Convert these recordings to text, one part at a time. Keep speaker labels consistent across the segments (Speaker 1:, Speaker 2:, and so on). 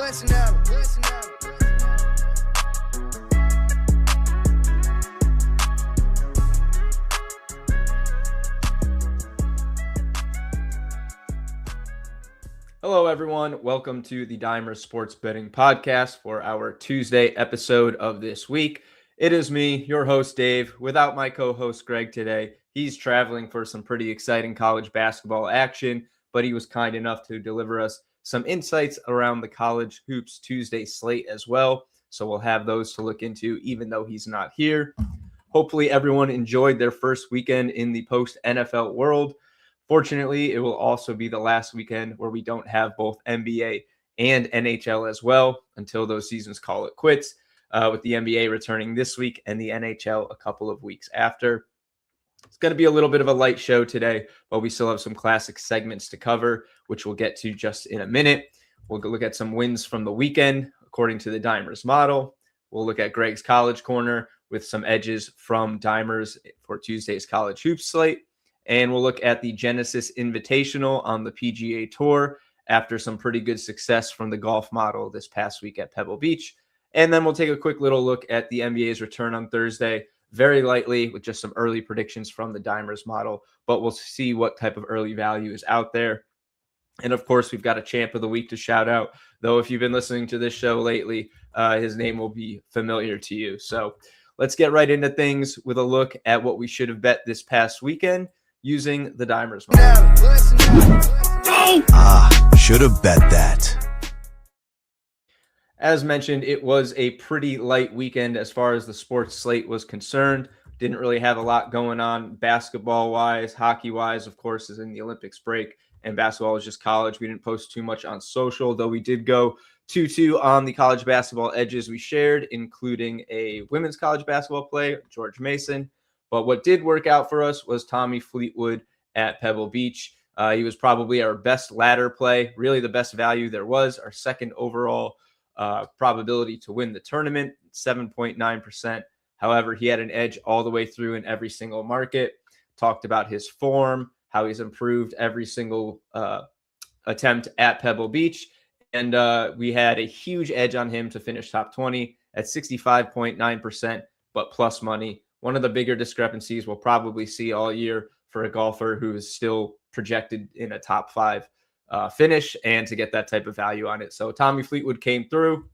Speaker 1: Listen up.
Speaker 2: Hello, everyone. Welcome to the Dimer Sports Betting Podcast for our Tuesday episode of this week. It is me, your host, Dave, without my co-host, Greg, today. He's traveling for some pretty exciting college basketball action, but he was kind enough to deliver us some insights around the College Hoops Tuesday slate as well. So we'll have those to look into, even though he's not here. Hopefully, everyone enjoyed their first weekend in the post-NFL world. Fortunately, it will also be the last weekend where we don't have both NBA and NHL as well until those seasons call it quits, with the NBA returning this week and the NHL a couple of weeks after. It's going to be a little bit of a light show today, but we still have some classic segments to cover, which we'll get to just in a minute. We'll look at some wins from the weekend according to the Dimers model. We'll look at Greg's College Corner with some edges from Dimers for Tuesday's College Hoops slate. And we'll look at the Genesis Invitational on the PGA Tour after some pretty good success from the golf model this past week at Pebble Beach. And then we'll take a quick little look at the NBA's return on Thursday, very lightly with just some early predictions from the Dimers model, but we'll see what type of early value is out there. And of course, we've got a champ of the week to shout out, though if you've been listening to this show lately, his name will be familiar to you. So let's get right into things with a look at what we should have bet this past weekend using the Dimers model.
Speaker 3: Should have bet that.
Speaker 2: As mentioned, it was a pretty light weekend as far as the sports slate was concerned. Didn't really have a lot going on basketball-wise. Hockey-wise, of course, is in the Olympics break, and basketball is just college. We didn't post too much on social, though we did go 2-2 on the college basketball edges we shared, including a women's college basketball play, George Mason. But what did work out for us was Tommy Fleetwood at Pebble Beach. He was probably our best ladder play, really the best value there was, our second overall probability to win the tournament, 7.9%. However, he had an edge all the way through in every single market. Talked about his form, how he's improved every single attempt at Pebble Beach. And we had a huge edge on him to finish top 20 at 65.9%, but plus money. One of the bigger discrepancies we'll probably see all year for a golfer who is still projected in a top 5 finish and to get that type of value on it. So Tommy Fleetwood came through.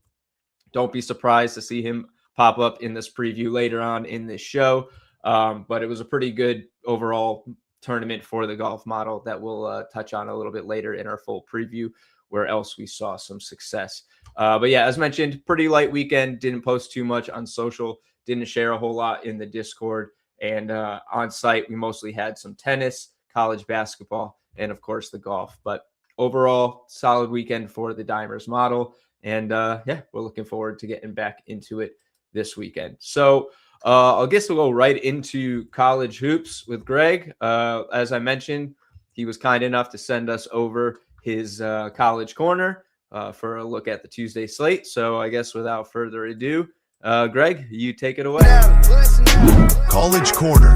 Speaker 2: Don't be surprised to see him pop up in this preview later on in this show. But it was a pretty good overall tournament for the golf model that we'll touch on a little bit later in our full preview, where else we saw some success. But yeah, as mentioned, pretty light weekend. Didn't post too much on social. Didn't share a whole lot in the Discord, and on site, we mostly had some tennis, college basketball, and of course the golf. But overall, solid weekend for the Dimers model. And yeah, we're looking forward to getting back into it this weekend. So I guess we'll go right into college hoops with Greg. As I mentioned, he was kind enough to send us over his College Corner for a look at the Tuesday slate. So I guess without further ado, Greg, you take it away.
Speaker 3: College Corner.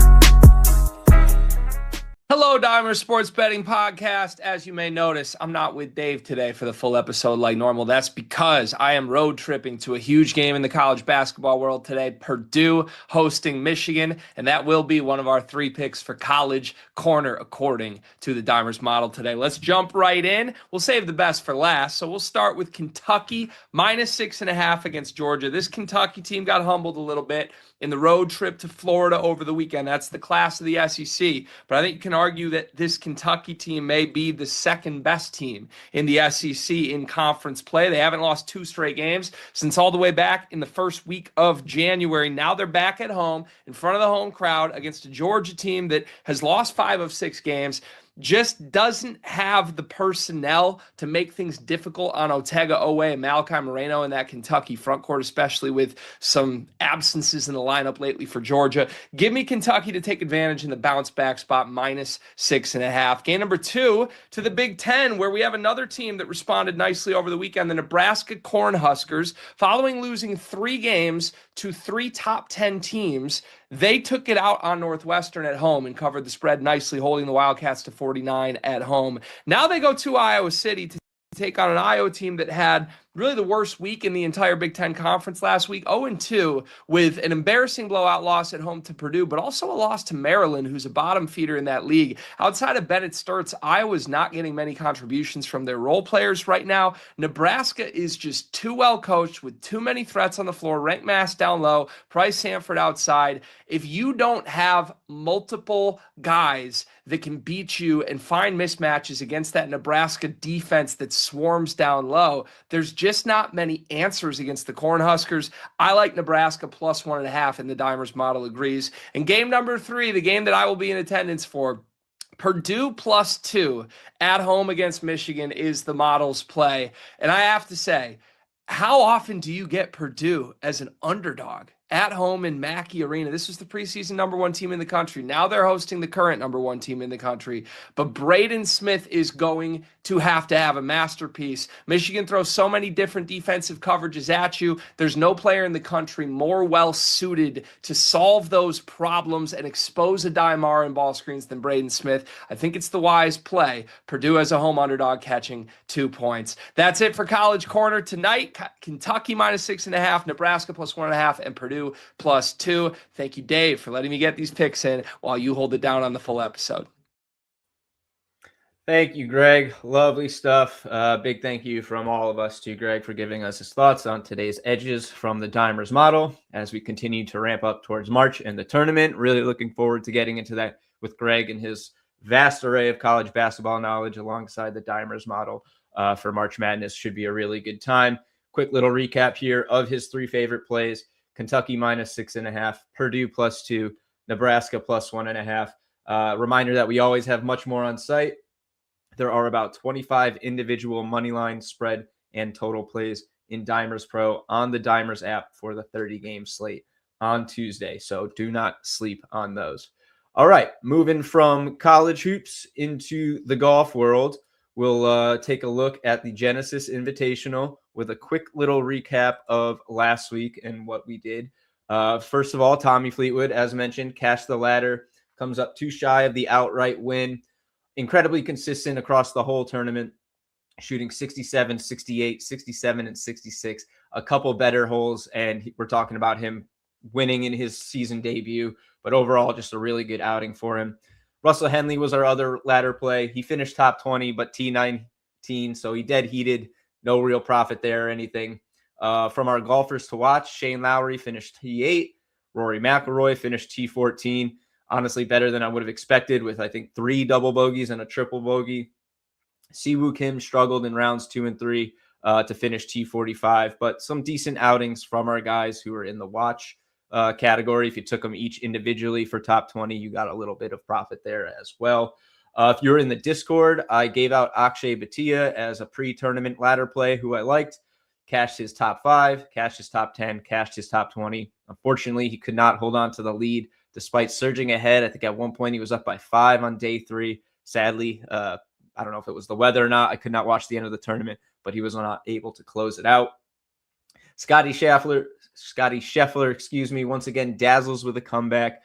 Speaker 4: Hello, Dimer Sports Betting Podcast. As you may notice, I'm not with Dave today for the full episode like normal. That's because I am road tripping to a huge game in the college basketball world today. Purdue hosting Michigan, and that will be one of our 3 picks for College Corner according to the Dimers model today. Let's jump right in. We'll save the best for last. So we'll start with Kentucky -6.5 against Georgia. This Kentucky team got humbled a little bit in the road trip to Florida over the weekend. That's the class of the SEC. But I think you can argue that this Kentucky team may be the second best team in the SEC in conference play. They haven't lost 2 straight games since all the way back in the first week of January. Now they're back at home in front of the home crowd against a Georgia team that has lost 5 of 6 games. Just doesn't have the personnel to make things difficult on Otega Owe and Malachi Moreno in that Kentucky front court, especially with some absences in the lineup lately for Georgia. Give me Kentucky to take advantage in the bounce back spot, -6.5. Game number 2 to the Big Ten, where we have another team that responded nicely over the weekend, the Nebraska Cornhuskers. Following losing 3 games to 3 top 10 teams, they took it out on Northwestern at home and covered the spread nicely, holding the Wildcats to 49 at home. Now they go to Iowa City to take on an Iowa team that had really the worst week in the entire Big Ten Conference last week. 0-2 with an embarrassing blowout loss at home to Purdue, but also a loss to Maryland, who's a bottom feeder in that league. Outside of Bennett Sturts, Iowa's not getting many contributions from their role players right now. Nebraska is just too well coached with too many threats on the floor. Rank Mass down low, Price Sanford outside. If you don't have multiple guys that can beat you and find mismatches against that Nebraska defense that swarms down low, there's just not many answers against the Cornhuskers. I like Nebraska plus 1.5, and the Dimers model agrees. And game number 3, the game that I will be in attendance for, Purdue plus 2 at home against Michigan is the model's play. And I have to say, how often do you get Purdue as an underdog at home in Mackey Arena? This was the preseason number 1 team in the country. Now they're hosting the current number 1 team in the country. But Braden Smith is going to have a masterpiece. Michigan throws so many different defensive coverages at you. There's no player in the country more well suited to solve those problems and expose a Dimar in ball screens than Braden Smith. I think it's the wise play. Purdue as a home underdog catching 2 points. That's it for College Corner tonight. Kentucky minus 6.5, Nebraska plus 1.5, and Purdue plus 2. Thank you, Dave, for letting me get these picks in while you hold it down on the full episode.
Speaker 2: Thank you, Greg. Lovely stuff. Big thank you from all of us to Greg for giving us his thoughts on today's edges from the Dimers model as we continue to ramp up towards March and the tournament. Really looking forward to getting into that with Greg and his vast array of college basketball knowledge alongside the Dimers model for March Madness. Should be a really good time. Quick little recap here of his 3 favorite plays: Kentucky minus 6.5, Purdue plus 2, Nebraska plus 1.5. Reminder that we always have much more on site. There are about 25 individual moneyline, spread, and total plays in Dimers Pro on the Dimers app for the 30-game slate on Tuesday. So do not sleep on those. All right, moving from college hoops into the golf world, we'll take a look at the Genesis Invitational with a quick little recap of last week and what we did. First of all, Tommy Fleetwood, as mentioned, cashed the ladder, comes up too shy of the outright win. Incredibly consistent across the whole tournament, shooting 67, 68, 67, and 66. A couple better holes, and we're talking about him winning in his season debut, but overall just a really good outing for him. Russell Henley was our other ladder play. He finished top 20, but T19, so he dead heated. No real profit there or anything. From our golfers to watch, Shane Lowry finished T8. Rory McIlroy finished T14. Honestly, better than I would have expected with, I think, 3 double bogeys and a triple bogey. Siwoo Kim struggled in rounds 2 and 3 to finish T45, but some decent outings from our guys who are in the watch category. If you took them each individually for top 20, you got a little bit of profit there as well. If you're in the Discord, I gave out Akshay Bhatia as a pre-tournament ladder play who I liked. Cashed his top 5, cashed his top 10, cashed his top 20. Unfortunately, he could not hold on to the lead despite surging ahead. I think at one point he was up by 5 on day 3. Sadly, I don't know if it was the weather or not. I could not watch the end of the tournament, but he was not able to close it out. Scotty Scheffler, once again dazzles with a comeback.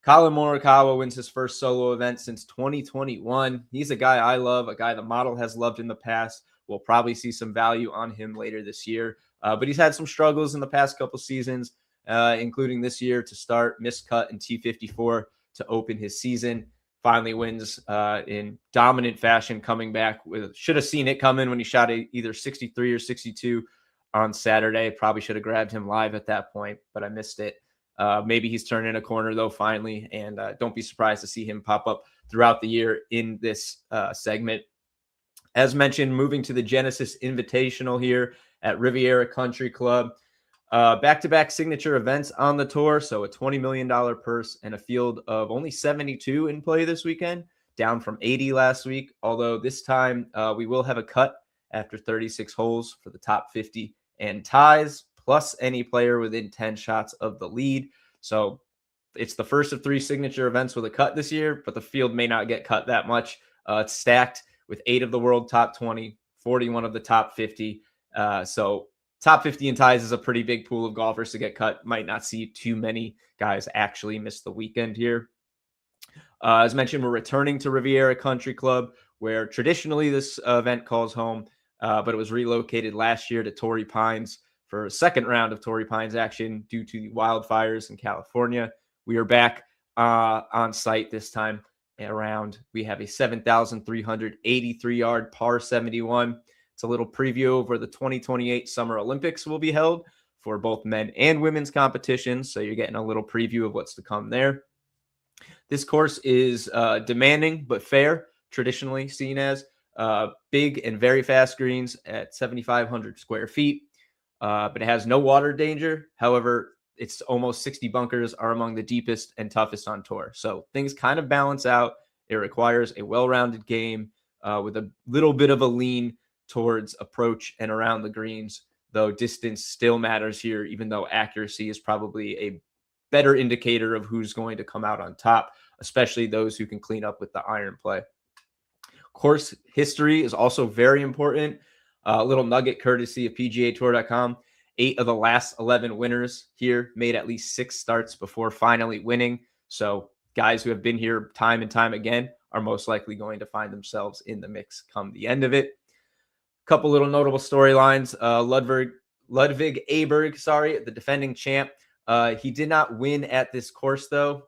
Speaker 2: Colin Morikawa wins his first solo event since 2021. He's a guy I love, a guy the model has loved in the past. We'll probably see some value on him later this year, but he's had some struggles in the past couple seasons. Including this year to start, missed cut in T54 to open his season. Finally wins in dominant fashion, coming back with, should have seen it coming when he shot either 63 or 62 on Saturday. Probably should have grabbed him live at that point, but I missed it. Maybe he's turning a corner though finally, and don't be surprised to see him pop up throughout the year in this segment. As mentioned, moving to the Genesis Invitational here at Riviera Country Club. Back-to-back signature events on the tour, so a $20 million purse and a field of only 72 in play this weekend, down from 80 last week, although this time we will have a cut after 36 holes for the top 50 and ties, plus any player within 10 shots of the lead. So it's the first of 3 signature events with a cut this year, but the field may not get cut that much. It's stacked with 8 of the world top 20, 41 of the top 50. So top 50 and ties is a pretty big pool of golfers to get cut. Might not see too many guys actually miss the weekend here. As mentioned, we're returning to Riviera Country Club, where traditionally this event calls home. but it was relocated last year to Torrey Pines for a second round of Torrey Pines action due to the wildfires in California. We are back on site this time around. We have a 7,383 yard par 71. It's a little preview of where the 2028 Summer Olympics will be held for both men and women's competitions. So you're getting a little preview of what's to come there. This course is demanding but fair, traditionally seen as big and very fast greens at 7,500 square feet, but it has no water danger. However, it's almost 60 bunkers are among the deepest and toughest on tour. So things kind of balance out. It requires a well-rounded game with a little bit of a lean towards approach and around the greens, though distance still matters here, even though accuracy is probably a better indicator of who's going to come out on top, especially those who can clean up with the iron play. Course history is also very important. A little nugget courtesy of PGA Tour.com. 8 of the last 11 winners here made at least 6 starts before finally winning. So guys who have been here time and time again are most likely going to find themselves in the mix come the end of it. A couple little notable storylines. Ludwig Aberg, the defending champ. He did not win at this course, though.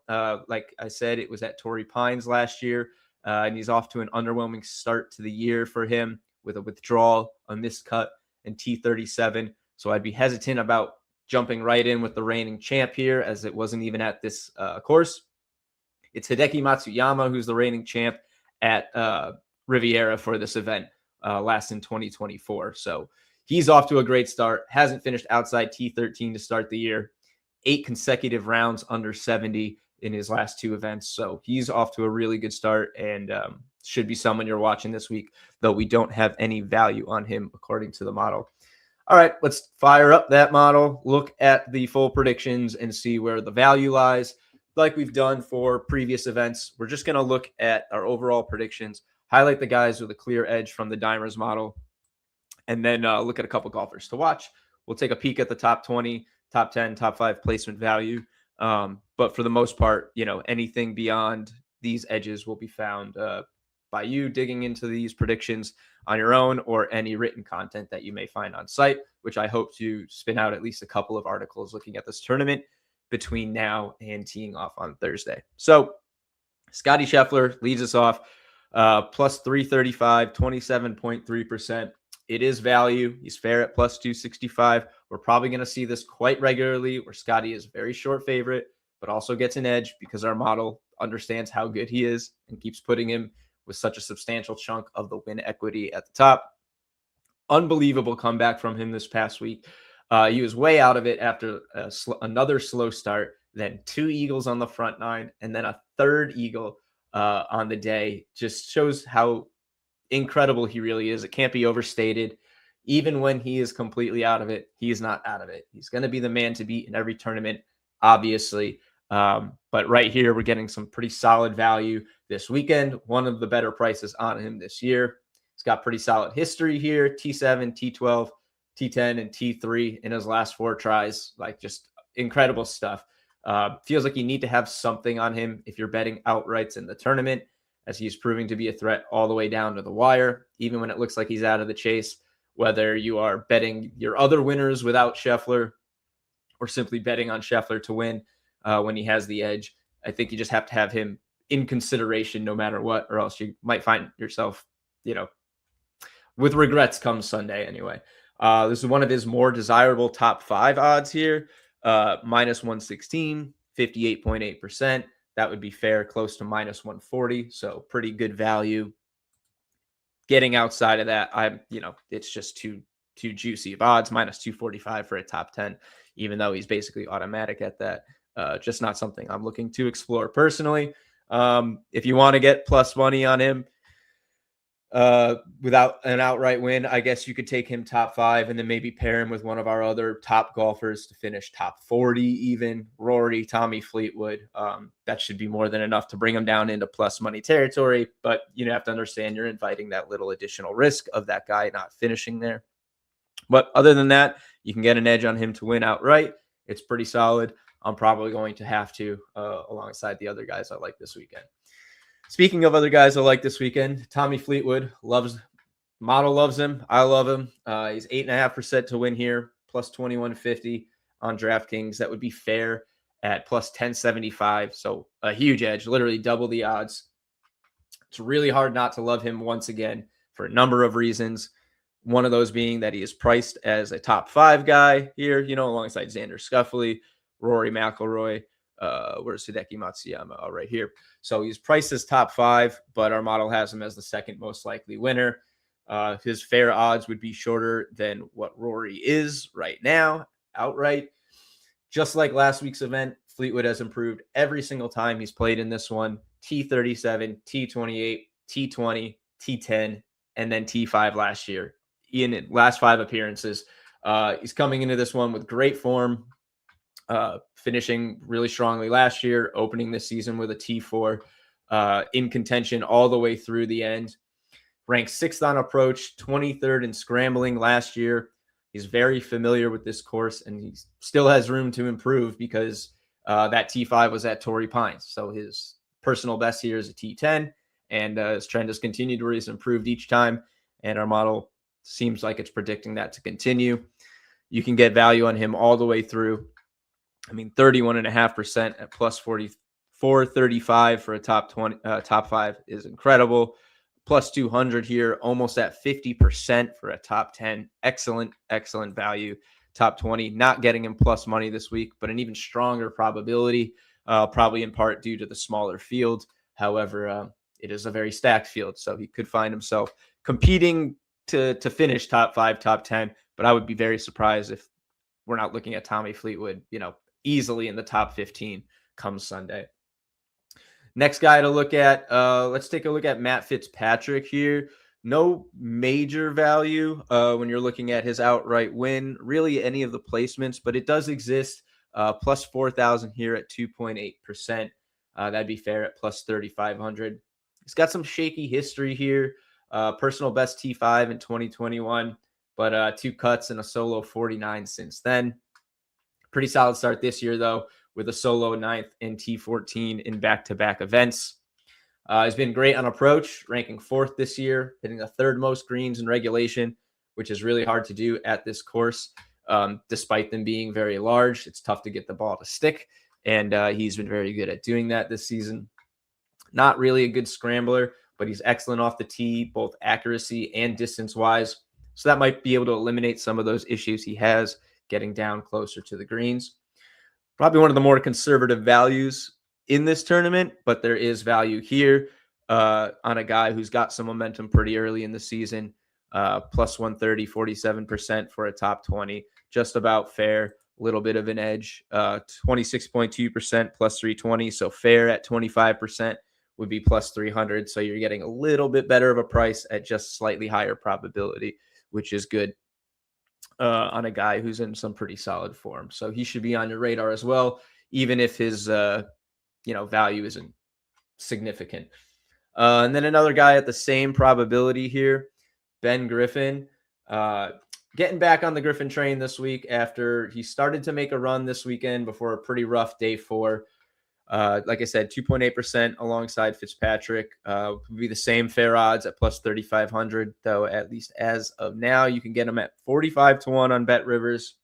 Speaker 2: Like I said, it was at Torrey Pines last year, and he's off to an underwhelming start to the year for him with a withdrawal, a miscut, and T37. So I'd be hesitant about jumping right in with the reigning champ here, as it wasn't even at this course. It's Hideki Matsuyama, who's the reigning champ at Riviera for this event, last in 2024. So he's off to a great start. Hasn't finished outside T13 to start the year. 8 consecutive rounds under 70 in his last 2 events. So he's off to a really good start and should be someone you're watching this week, though we don't have any value on him according to the model. All right, let's fire up that model, look at the full predictions, and see where the value lies. Like we've done for previous events, we're just going to look at our overall predictions, highlight the guys with a clear edge from the Dimers model, and then look at a couple golfers to watch. We'll take a peek at the top 20, top 10, top 5 placement value. But for the most part, anything beyond these edges will be found by you digging into these predictions on your own or any written content that you may find on site, which I hope to spin out at least a couple of articles looking at this tournament between now and teeing off on Thursday. So Scotty Scheffler leads us off plus 335, 27.3%. It is value. He's fair at plus 265. We're probably going to see this quite regularly where Scotty is a very short favorite, but also gets an edge because our model understands how good he is and keeps putting him with such a substantial chunk of the win equity at the top. Unbelievable comeback from him this past week. He was way out of it after another slow start, then 2 eagles on the front 9, and then a 3rd eagle on the day. Just shows how incredible he really is. It can't be overstated. Even when he is completely out of it, he is not out of it. He's going to be the man to beat in every tournament, obviously. But right here, we're getting some pretty solid value this weekend. One of the better prices on him this year. He's got pretty solid history here. T7, T12, T10, and T3 in his last 4 tries. Like, just incredible stuff. Feels like you need to have something on him if you're betting outrights in the tournament, as he's proving to be a threat all the way down to the wire, even when it looks like he's out of the chase. Whether you are betting your other winners without Scheffler or simply betting on Scheffler to win when he has the edge, I think you just have to have him in consideration no matter what, or else you might find yourself, with regrets come Sunday anyway. This is one of his more desirable top 5 odds here. Minus 116, 58.8%. That would be fair, close to minus 140. So pretty good value. Getting outside of that, it's just too juicy of odds. Minus 245 for a top 10, even though he's basically automatic at that. Just not something I'm looking to explore personally. If you want to get plus money on him without an outright win, I guess you could take him top 5 and then maybe pair him with one of our other top golfers to finish top 40, even Rory, Tommy Fleetwood. That should be more than enough to bring him down into plus money territory. But you have to understand you're inviting that little additional risk of that guy not finishing there. But other than that, you can get an edge on him to win outright. It's pretty solid. I'm probably going to have to alongside the other guys I like this weekend. Speaking of other guys I like this weekend, Tommy Fleetwood loves Model loves him. I love him. He's 8.5% to win here, plus 2150 on DraftKings. That would be fair at plus 1075. So a huge edge, literally double the odds. It's really hard not to love him once again for a number of reasons. One of those being that he is priced as a top 5 guy here, alongside Xander Schauffele, Rory McIlroy, where's Hideki Matsuyama? Oh, right here. So he's priced as top 5, but our model has him as the second most likely winner. His fair odds would be shorter than what Rory is right now, outright. Just like last week's event, Fleetwood has improved every single time he's played in this one. T37, T28, T20, T10, and then T5 last year. In last 5 appearances, he's coming into this one with great form, finishing really strongly last year, opening this season with a T4, in contention all the way through the end. Ranked 6th on approach, 23rd in scrambling last year. He's very familiar with this course, and he still has room to improve because that T5 was at Torrey Pines. So his personal best here is a T10, and his trend has continued where he's improved each time, and our model seems like it's predicting that to continue. You can get value on him all the way through. 31.5% at plus 44.35 for a top 5 is incredible. Plus 200 here, almost at 50% for a top 10. Excellent value. Top 20, not getting him plus money this week, but an even stronger probability, probably in part due to the smaller field. However, it is a very stacked field, so he could find himself competing to finish top 5, top 10, but I would be very surprised if we're not looking at Tommy Fleetwood, easily in the top 15 come Sunday. Next guy to look at, let's take a look at Matt Fitzpatrick here. No major value when you're looking at his outright win, really any of the placements, but it does exist. Plus 4,000 here at 2.8%. That'd be fair at plus 3,500. He's got some shaky history here. Personal best T5 in 2021, but 2 cuts and a solo 49 since then. Pretty solid start this year, though, with a solo 9th and T14 in back-to-back events. He's been great on approach, ranking 4th this year, hitting the 3rd most greens in regulation, which is really hard to do at this course. Despite them being very large, it's tough to get the ball to stick, and he's been very good at doing that this season. Not really a good scrambler, but he's excellent off the tee, both accuracy and distance-wise. So that might be able to eliminate some of those issues he has getting down closer to the greens. Probably one of the more conservative values in this tournament, but there is value here on a guy who's got some momentum pretty early in the season. Plus 130, 47% for a top 20. Just about fair. A little bit of an edge. 26.2% plus 320. So fair at 25% would be plus 300. So you're getting a little bit better of a price at just slightly higher probability, which is good on a guy who's in some pretty solid form. So he should be on your radar as well, even if his value isn't significant. And then another guy at the same probability here, Ben Griffin, getting back on the Griffin train this week after he started to make a run this weekend before a pretty rough day 4. Like I said, 2.8% alongside Fitzpatrick would be the same fair odds at plus 3,500, though at least as of now, you can get him at 45-1 on Bet Rivers.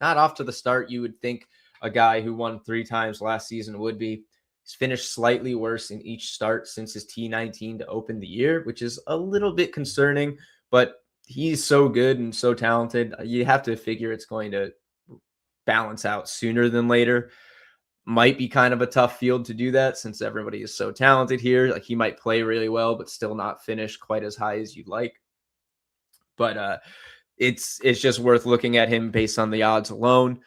Speaker 2: Not off to the start you would think a guy who won 3 times last season would be. He's finished slightly worse in each start since his T19 to open the year, which is a little bit concerning, but he's so good and so talented. You have to figure it's going to balance out sooner than later. Might be kind of a tough field to do that since everybody is so talented here. Like, he might play really well, but still not finish quite as high as you'd like. But it's just worth looking at him based on the odds alone.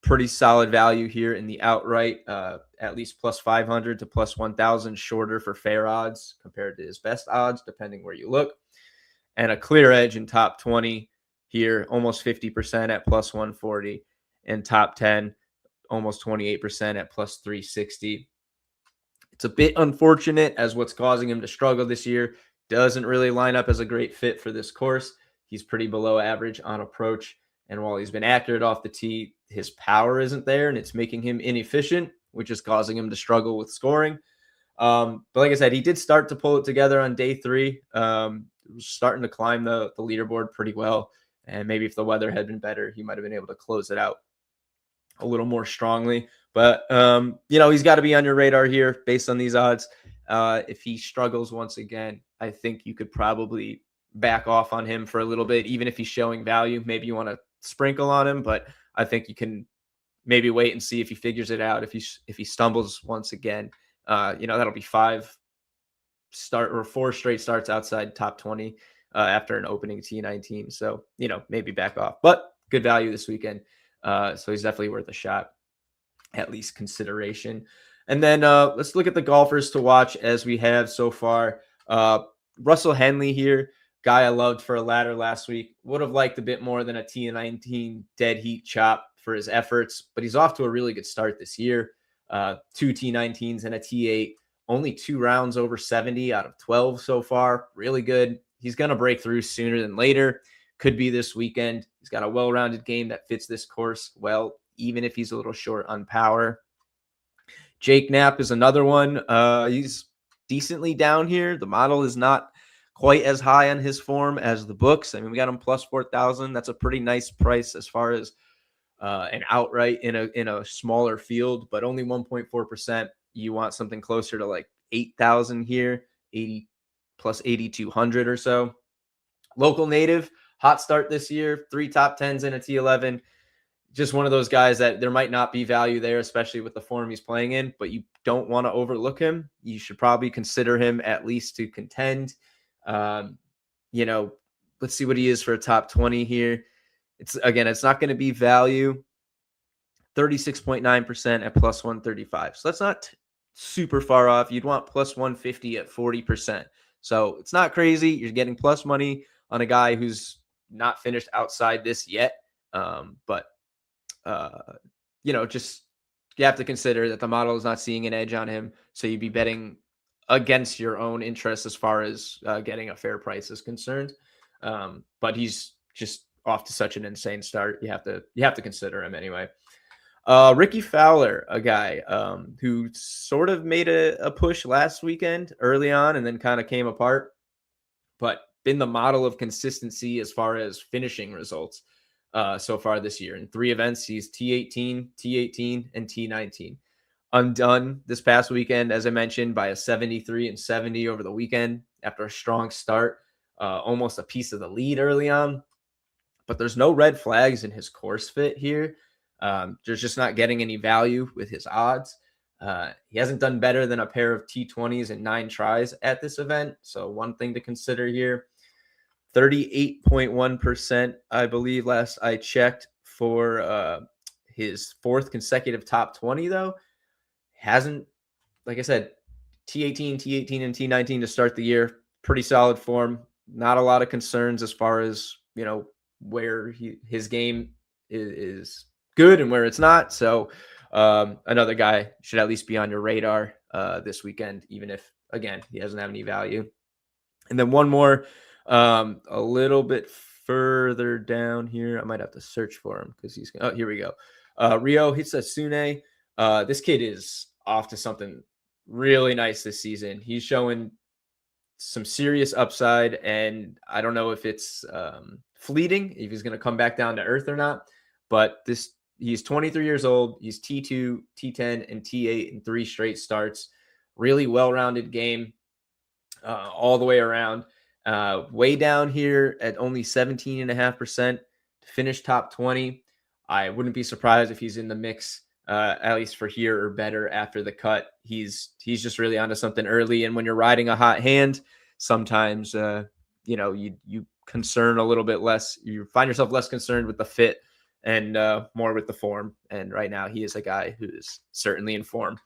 Speaker 2: Pretty solid value here in the outright, at least plus 500 to plus 1,000, shorter for fair odds compared to his best odds, depending where you look. And a clear edge in top 20 here, almost 50% at plus 140, and top 10, almost 28% at plus 360. It's a bit unfortunate as what's causing him to struggle this year doesn't really line up as a great fit for this course. He's pretty below average on approach. And while he's been accurate off the tee, his power isn't there, and it's making him inefficient, which is causing him to struggle with scoring. But like I said, he did start to pull it together on day 3. was starting to climb the leaderboard pretty well. And maybe if the weather had been better, he might have been able to close it out a little more strongly. But, he's got to be on your radar here based on these odds. If he struggles once again, I think you could probably back off on him for a little bit, even if he's showing value. Maybe you want to sprinkle on him, but I think you can maybe wait and see if he figures it out. If he stumbles once again, that'll be 4 straight starts outside top 20 after an opening T19. So, maybe back off, but good value this weekend. So he's definitely worth a shot, at least consideration. And then let's look at the golfers to watch as we have so far. Russell Henley here, guy I loved for a ladder last week. Would have liked a bit more than a T19 dead heat chop for his efforts, but he's off to a really good start this year. 2 T19s and a T8, only 2 rounds over 70 out of 12 so far. Really good. He's going to break through sooner than later. Could be this weekend. He's got a well-rounded game that fits this course well, even if he's a little short on power. Jake Knapp is another one. He's decently down here. The model is not quite as high on his form as the books. I mean, we got him plus 4,000. That's a pretty nice price as far as an outright in a smaller field, but only 1.4%. You want something closer to like 8,000 here, 80 plus 8,200 or so. Local native, hot start this year, 3 top 10s and a T11. Just one of those guys that there might not be value there, especially with the form he's playing in, but you don't want to overlook him. You should probably consider him at least to contend. Let's see what he is for a top 20 here. It's not going to be value. 36.9% at plus 135. So that's not super far off. You'd want plus 150 at 40%. So it's not crazy. You're getting plus money on a guy who's not finished outside this yet. Just you have to consider that the model is not seeing an edge on him. So you'd be betting against your own interests as far as getting a fair price is concerned. But he's just off to such an insane start. You have to consider him anyway. Ricky Fowler, a guy who sort of made a push last weekend early on and then kind of came apart, but been the model of consistency as far as finishing results so far this year. In 3 events, he's T18, T18, and T19. Undone this past weekend, as I mentioned, by a 73 and 70 over the weekend after a strong start, almost a piece of the lead early on. But there's no red flags in his course fit here. There's just not getting any value with his odds. He hasn't done better than a pair of T20s and 9 tries at this event. So one thing to consider here, 38.1%, I believe last I checked for his 4th consecutive top 20 though. Hasn't, like I said, T18, T18, and T19 to start the year. Pretty solid form. Not a lot of concerns as far as, where his game is good and where it's not. So another guy should at least be on your radar this weekend, even if, again, he doesn't have any value. And then one more, a little bit further down here. I might have to search for him because here we go. Ryo Hitsasune. This kid is off to something really nice this season. He's showing some serious upside, and I don't know if it's fleeting, if he's going to come back down to earth or not, but he's 23 years old. He's T2, T10, and T8 in 3 straight starts. Really well-rounded game all the way around. Way down here at only 17.5% to finish top 20. I wouldn't be surprised if he's in the mix, at least for here or better after the cut. He's just really onto something early. And when you're riding a hot hand, sometimes, you concern a little bit less. You find yourself less concerned with the fit and more with the form. And right now he is a guy who is certainly in form.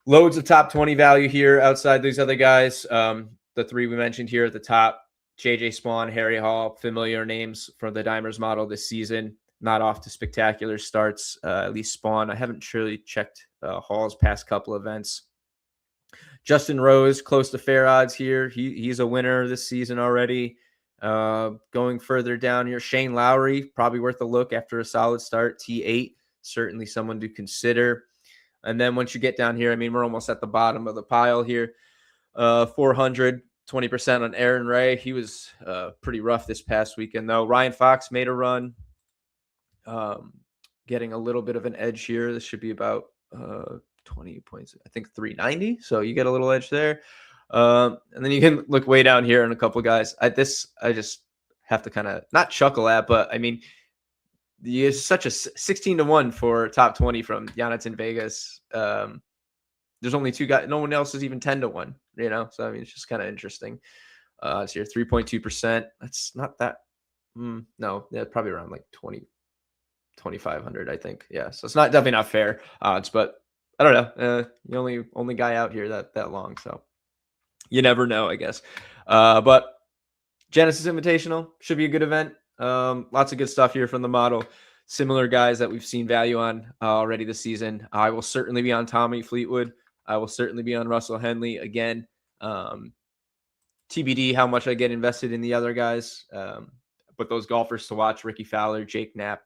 Speaker 2: Loads of top 20 value here outside these other guys. The 3 we mentioned here at the top, JJ Spawn, Harry Hall, familiar names from the Dimers model this season. Not off to spectacular starts, at least Spawn. I haven't truly checked Hall's past couple events. Justin Rose, close to fair odds here. He's a winner this season already. Going further down here, Shane Lowry, probably worth a look after a solid start. T8, certainly someone to consider. And then once you get down here, I mean, we're almost at the bottom of the pile here. 400, 20% on Aaron Ray. He was pretty rough this past weekend, though. Ryan Fox made a run, getting a little bit of an edge here. This should be about 20 points, I think 390. So you get a little edge there. And then you can look way down here on a couple guys. I just have to kind of not chuckle at, but I mean, it's such a 16-1 for top 20 from Jonathan Vegas. There's only two guys. No one else is even 10-1, So, I mean, it's just kind of interesting. So you're 3.2%. That's not that. No, yeah, probably around like 2,500, I think. Yeah. So it's definitely not fair odds, but I don't know. The only guy out here that long. So you never know, I guess. But Genesis Invitational should be a good event. Lots of good stuff here from the model. Similar guys that we've seen value on already this season. I will certainly be on Tommy Fleetwood. I will certainly be on Russell Henley again. TBD how much I get invested in the other guys. But those golfers to watch: Ricky Fowler, Jake Knapp,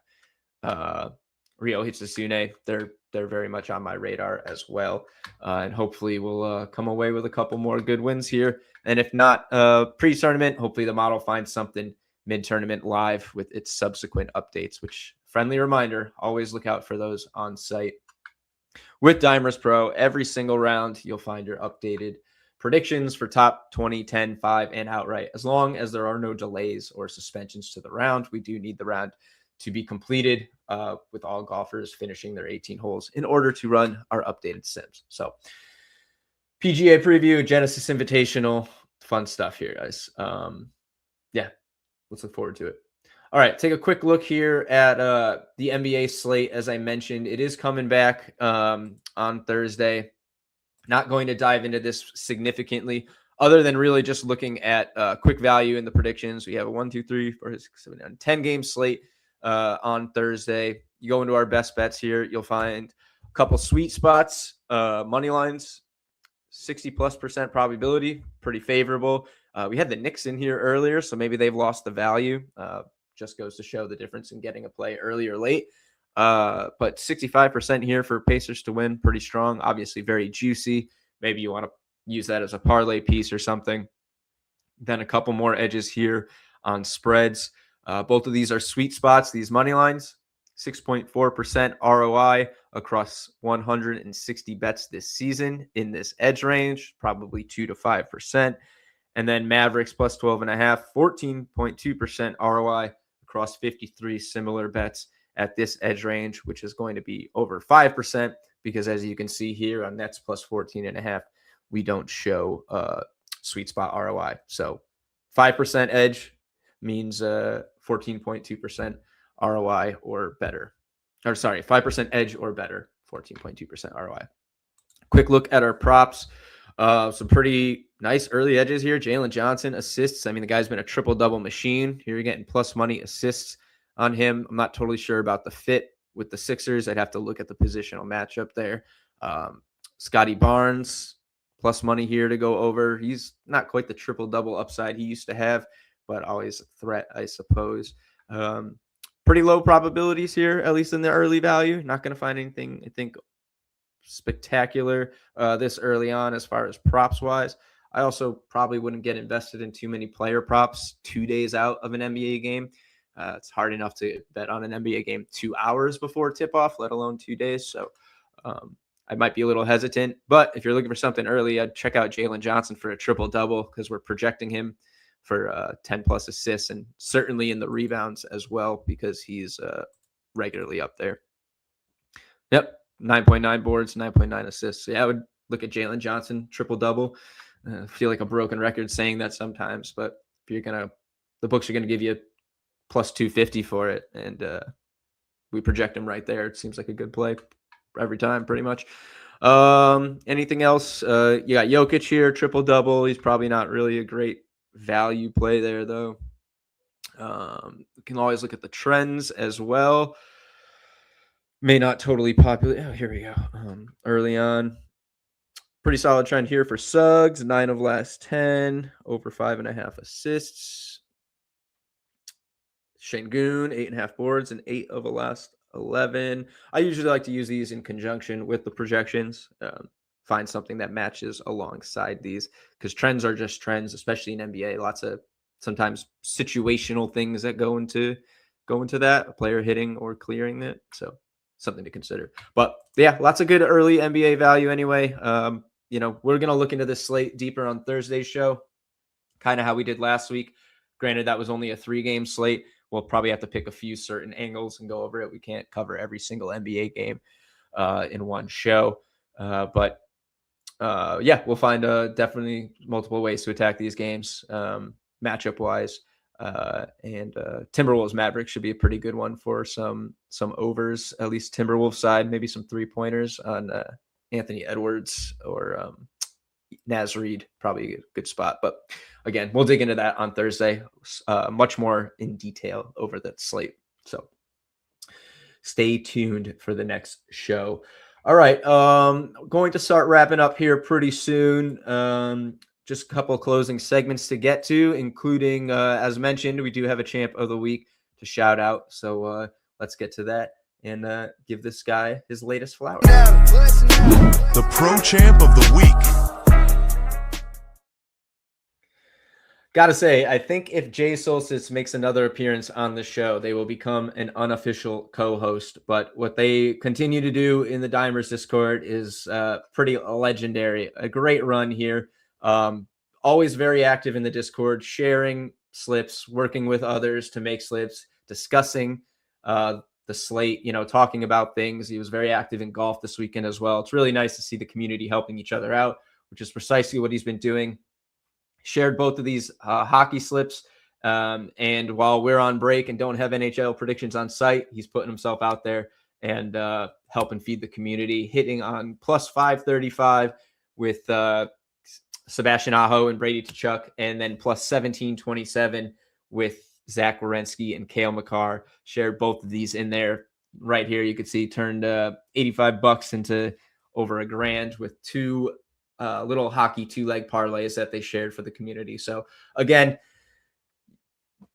Speaker 2: Ryo Hitsune. They're very much on my radar as well. And hopefully we'll come away with a couple more good wins here. And if not pre-tournament, hopefully the model finds something mid-tournament live with its subsequent updates, which, friendly reminder, always look out for those on site. With Dimers Pro, every single round, you'll find your updated predictions for top 20, 10, 5, and outright. As long as there are no delays or suspensions to the round, we do need the round to be completed with all golfers finishing their 18 holes in order to run our updated sims. So PGA preview, Genesis Invitational, fun stuff here, guys. Yeah, let's look forward to it. All right, take a quick look here at the NBA slate. As I mentioned, it is coming back on Thursday. Not going to dive into this significantly, other than really just looking at quick value in the predictions. We have a 1, 2, 3, 4, 6, 7, 8, 10 game slate on Thursday. You go into our best bets here, you'll find a couple sweet spots, money lines, 60+% probability, pretty favorable. We had the Knicks in here earlier, so maybe they've lost the value. Just goes to show the difference in getting a play early or late. But 65% here for Pacers to win, pretty strong. Obviously very juicy. Maybe you want to use that as a parlay piece or something. Then a couple more edges here on spreads. Both of these are sweet spots, these money lines. 6.4% ROI across 160 bets this season in this edge range, probably 2 to 5%. And then Mavericks plus 12.5, 14.2% ROI across 53 similar bets at this edge range, which is going to be over 5%, because as you can see here on Nets plus 14.5, we don't show sweet spot ROI. So 5% edge means 14.2% ROI or better. Or sorry, 5% edge or better, 14.2% ROI. Quick look at our props. Some pretty nice early edges here. Jalen Johnson assists. I mean, the guy's been a triple-double machine. Here you're getting plus money assists on him. I'm not totally sure about the fit with the Sixers. I'd have to look at the positional matchup there. Scotty Barnes, plus money here to go over. He's not quite the triple-double upside he used to have, but always a threat, I suppose. Pretty low probabilities here, at least in the early value. Not going to find anything, I think, spectacular this early on as far as props wise. I also probably wouldn't get invested in too many player props 2 days out of an NBA game. It's hard enough to bet on an NBA game 2 hours before tip off, let alone 2 days. So I might be a little hesitant, but if you're looking for something early, I'd check out Jalen Johnson for a triple double, because we're projecting him for 10 plus assists, and certainly in the rebounds as well, because he's regularly up there. Yep. 9.9 boards, 9.9 assists. So yeah, I would look at Jalen Johnson, triple-double. I feel like a broken record saying that sometimes, but if the books are going to give you plus 250 for it, and we project him right there. It seems like a good play every time, pretty much. Anything else? You got Jokic here, triple-double. He's probably not really a great value play there, though. You can always look at the trends as well. May not totally populate. Oh, here we go. Early on, pretty solid trend here for Suggs. 9 of last 10, over 5.5 assists. Şengün, 8.5 boards, and 8 of the last 11. I usually like to use these in conjunction with the projections. find something that matches alongside these, because trends are just trends, especially in NBA. Lots of sometimes situational things that go into that, a player hitting or clearing it. So something to consider. But yeah, lots of good early NBA value anyway. We're going to look into this slate deeper on Thursday's show, kind of how we did last week. Granted, that was only a 3-game slate. We'll probably have to pick a few certain angles and go over it. We can't cover every single NBA game in one show. But we'll find definitely multiple ways to attack these games matchup wise. And Timberwolves Mavericks should be a pretty good one for some overs, at least Timberwolves side, maybe some 3-pointers on Anthony Edwards or Naz Reid, probably a good spot. But again, we'll dig into that on Thursday, much more in detail over the slate. So stay tuned for the next show. All right. Going to start wrapping up here pretty soon. Just a couple of closing segments to get to, including, as mentioned, we do have a champ of the week to shout out. So let's get to that and give this guy his latest flowers.
Speaker 3: The pro champ of the week.
Speaker 2: Gotta say, I think if Jay Solstice makes another appearance on the show, they will become an unofficial co-host. But what they continue to do in the Dimers Discord is pretty legendary. A great run here. Always very active in the Discord, sharing slips, working with others to make slips, discussing the slate, talking about things. He was very active in golf this weekend as well. It's really nice to see the community helping each other out, which is precisely what he's been doing. Shared both of these hockey slips. And while we're on break and don't have NHL predictions on site, he's putting himself out there and helping feed the community, hitting on plus 535 with Sebastian Aho and Brady Tkachuk, and then plus 1727 with Zach Werenski and Cale Makar. Shared both of these in there. Right here, you can see turned $85 into over $1,000 with two little hockey 2-leg parlays that they shared for the community. So again,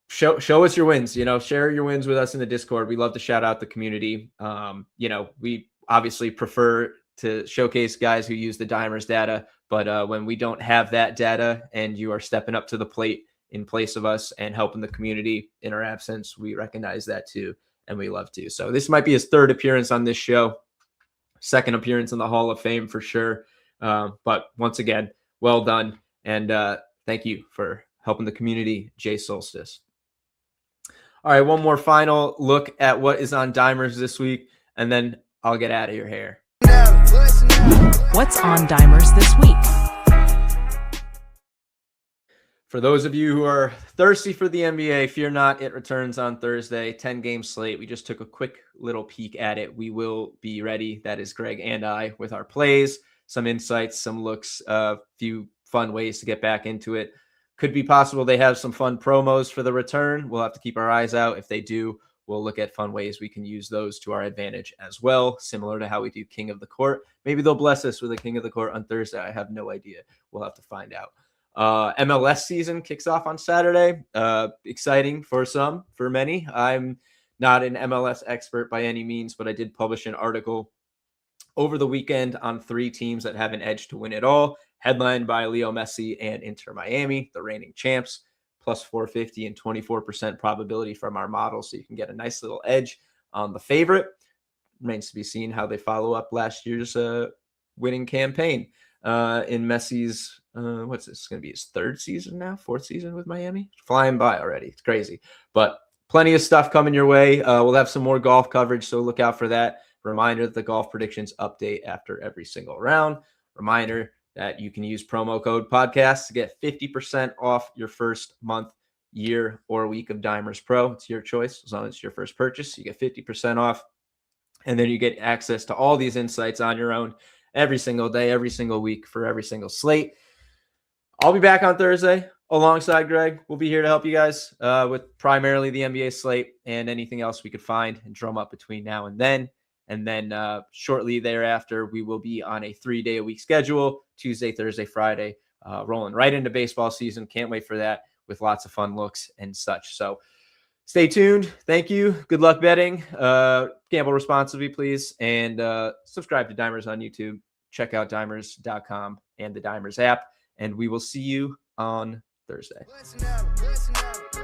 Speaker 2: show us your wins, share your wins with us in the Discord. We love to shout out the community. We obviously prefer to showcase guys who use the Dimers data, but when we don't have that data and you are stepping up to the plate in place of us and helping the community in our absence, we recognize that too, and we love to. So this might be his 3rd appearance on this show, 2nd appearance in the Hall of Fame for sure. But once again, well done. And thank you for helping the community, Jay Solstice. All right, one more final look at what is on Dimers this week, and then I'll get out of your hair.
Speaker 1: What's on Dimers this week?
Speaker 2: For those of you who are thirsty for the NBA, fear not, it returns on Thursday, 10-game slate. We just took a quick little peek at it. We will be ready, that is Greg and I, with our plays, some insights, some looks, a few fun ways to get back into it. Could be possible they have some fun promos for the return. We'll have to keep our eyes out. If they do, we'll look at fun ways we can use those to our advantage as well, similar to how we do King of the Court. Maybe they'll bless us with a King of the Court on Thursday. I have no idea. We'll have to find out. MLS season kicks off on Saturday. Exciting for some, for many. I'm not an MLS expert by any means, but I did publish an article over the weekend on 3 teams that have an edge to win it all, headlined by Leo Messi and Inter Miami, the reigning champs, plus 450 and 24% probability from our model. So you can get a nice little edge on the favorite. Remains to be seen how they follow up last year's winning campaign in Messi's, what's this going to be, his 3rd season now, 4th season with Miami? Flying by already. It's crazy. But plenty of stuff coming your way. We'll have some more golf coverage, so look out for that. Reminder that the golf predictions update after every single round. Reminder that you can use promo code podcast to get 50% off your first month, year, or week of Dimers Pro. It's your choice. As long as it's your first purchase, you get 50% off. And then you get access to all these insights on your own every single day, every single week for every single slate. I'll be back on Thursday alongside Greg. We'll be here to help you guys with primarily the NBA slate and anything else we could find and drum up between now and then. And then shortly thereafter, we will be on a 3-day-a-week schedule, Tuesday, Thursday, Friday, rolling right into baseball season. Can't wait for that with lots of fun looks and such. So stay tuned. Thank you. Good luck betting. Gamble responsibly, please. And subscribe to Dimers on YouTube. check out dimers.com and the Dimers app. And we will see you on Thursday.
Speaker 5: Listen up, listen up.